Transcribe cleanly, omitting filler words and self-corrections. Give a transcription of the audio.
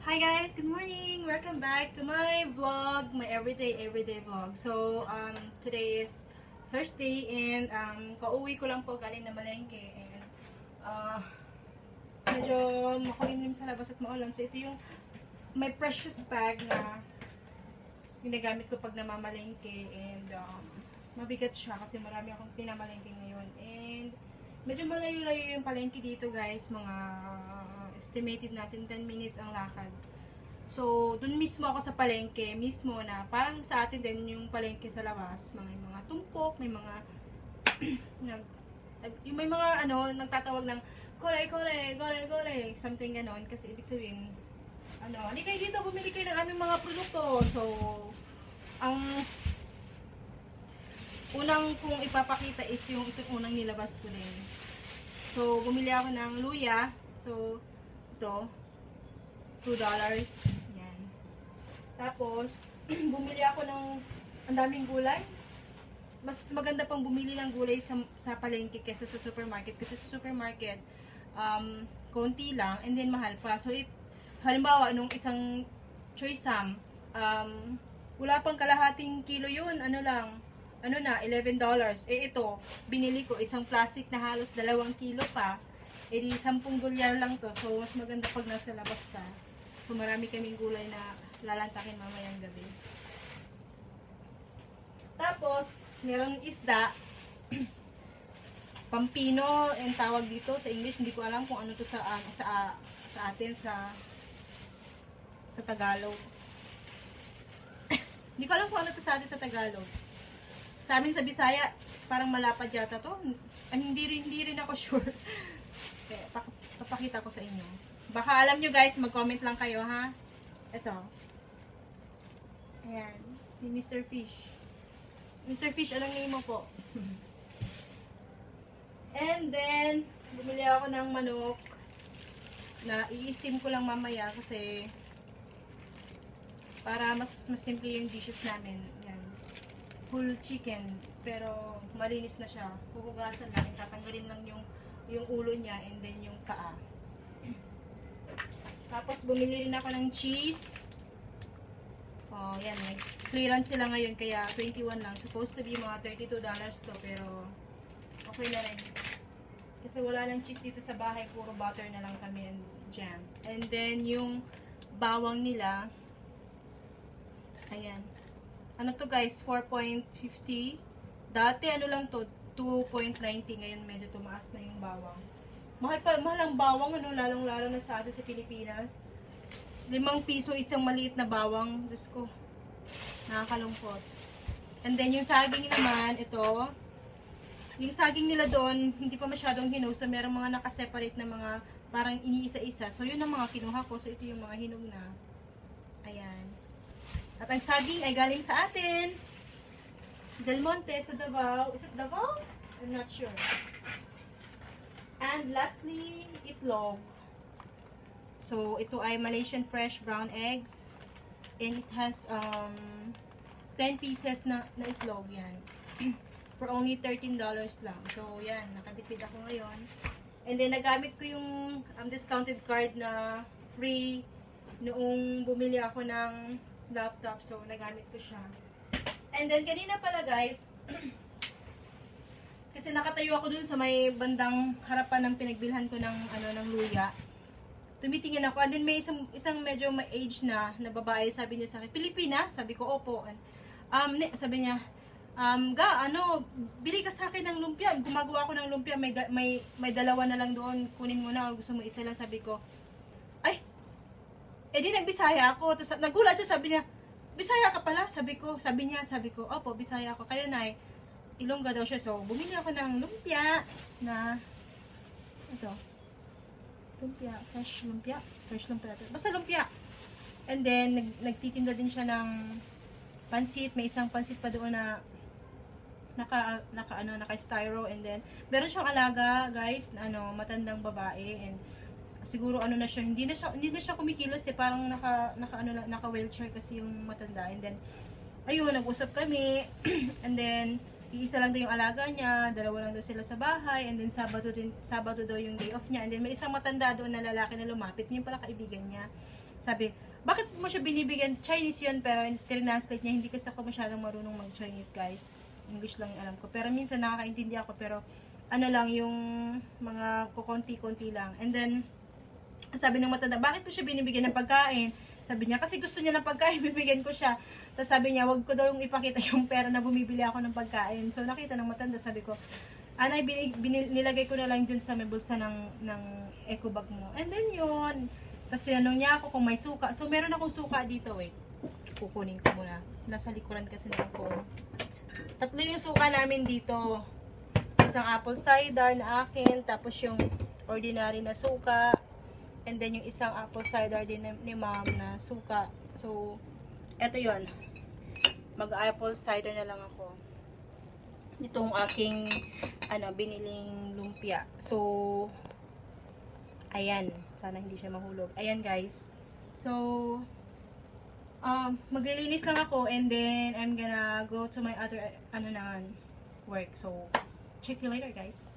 Hi guys, good morning. Welcome back to my vlog, my everyday vlog. So, today is Thursday and kauwi ko lang po galing na malengke and medyo makulimlim sa labas at maulan. So, ito yung my precious bag na ginagamit ko pag namamalengke and mabigat siya kasi marami akong pinamalengke ngayon and medyo malayo-layo yung palengke dito guys, mga estimated natin 10 minutes ang lakad. So, dun mismo ako sa palengke, mismo na parang sa atin din yung palengke sa labas, mga tumpok, may mga may mga nagtatawag ng kole, something ganon, kasi ibig sabihin hindi kayo dito, bumili kayo ng aming mga produkto. So, ang unang kong ipapakita is yung itong unang nilabas ko din. So, bumili ako ng luya. So, ito, $2. Yan. Tapos, bumili ako ng ang daming gulay. Mas maganda pang bumili ng gulay sa palengke kaysa sa supermarket. Kasi sa supermarket, konti lang and then mahal pa. So, halimbawa, nung isang choy-sam, wala pang kalahating kilo yun. $11. Eh, ito, binili ko isang plastic na halos 2 kilo pa. Eh di 10 dolyar lang to. So mas maganda pag nasa labas ka. So marami kaming gulay na lalantakin mamayang gabi. Tapos merong isda. Pampino ang tawag dito sa English. Hindi ko alam kung ano to sa atin sa Tagalog. Hindi ko alam kung ano to sa atin sa Tagalog. Sa amin sa Bisaya parang malapad yata to. Hindi rin ako sure. Okay, papakita ko sa inyo. Baka alam nyo guys, mag-comment lang kayo ha. Ito. Ayan. Si Mr. Fish. Mr. Fish, anong name mo po? And then, bumili ako ng manok na i-steam ko lang mamaya kasi para mas simple yung dishes namin. Ayan. Whole chicken. Pero malinis na siya. Huhugasan lang. Tatanggalin lang yung ulo niya and then yung paa. Tapos bumili rin ako ng cheese. Oh, yan. Clearance sila ngayon kaya 21 lang. Supposed to be mga $32 to pero okay na rin. Kasi wala lang cheese dito sa bahay. Puro butter na lang kami and jam. And then yung bawang nila. Ayan. Ano to guys? 4.50. Dati ano lang to? 2.90 ngayon medyo tumaas na yung bawang. Mahal ang bawang lalong-lalo na sa atin sa Pilipinas. 5 piso isang maliit na bawang. Diyos ko. Nakakalungkot. And then yung saging naman, ito. Yung saging nila doon, hindi pa masyadong hinog. So merong mga nakaseparate na mga parang iniisa-isa. So yun ang mga kinuha ko. So ito yung mga hinog na. Ayan. At ang saging ay galing sa atin. Del Monte sa Davao. Is it Davao? I'm not sure. And lastly, itlog. So, ito ay Malaysian fresh brown eggs. And it has 10 pieces na itlog yan. For only $13 lang. So, yan. Nakatipid ako ngayon. And then, nagamit ko yung discounted card na free noong bumili ako ng laptop. So, nagamit ko siya. And then, kanina pala guys, kasi nakatayo ako dun sa may bandang harapan ng pinagbilhan ko ng luya. Tumitingin ako. And then, may isang medyo may age na babae. Sabi niya sa akin, Pilipina? Sabi ko, opo. Sabi niya, bili ka sa akin ng lumpia. Gumagawa ako ng lumpia. May dalawa na lang doon. Kunin mo na. O gusto mo isa lang. Sabi ko, ay, di nagbisaya ako. Tapos nagulat siya, sabi niya, Bisaya ka pala? Sabi ko, opo, Bisaya ako. Kaya na Ilongga daw siya. So, bumili ako ng lumpia na, ito, fresh lumpia. Basta lumpia. And then, nagtitinda din siya ng pansit. May isang pansit pa doon na naka-styro. And then, meron siyang alaga, guys, matandang babae. And, siguro na siya, hindi na siya kumikilos parang naka wheelchair kasi yung matanda. And then ayun, nag-usap kami. And then iisa lang daw yung alaga niya, dalawa lang daw sila sa bahay, and then Sabado daw yung day off niya, and then may isang matanda doon na lalaki na lumapit, yun pala kaibigan niya. Sabi, bakit mo siya binibigyan? Chinese yun, pero tinranslate niya, hindi kasi ako masyadong marunong mag-Chinese, guys. English lang yung alam ko. Pero minsan nakakaintindi ako, pero ano lang, yung mga kukonti-konti lang. And then, sabi ng matanda, bakit mo siya binibigyan ng pagkain? Sabi niya, kasi gusto niya ng pagkain, bibigyan ko siya. Tapos sabi niya, wag ko daw yung ipakita yung pera na bumibili ako ng pagkain. So nakita ng matanda, sabi ko, anay, nilagay ko na lang dyan sa may bulsa ng eco bag mo. And then yun, tapos tinanong niya ako kung may suka. So meron akong suka dito, wait. Kukunin ko muna. Nasa likuran kasi ng phone. 3 yung suka namin dito. Isang apple cider na akin, tapos yung ordinary na suka. And then yung isang apple cider din ni mom na suka. So, eto yon. Mag-apple cider na lang ako. Itong aking biniling lumpia. So, ayan. Sana hindi siya mahulog. Ayan, guys. So, maglilinis lang ako and then I'm gonna go to my other work. So, check you later, guys.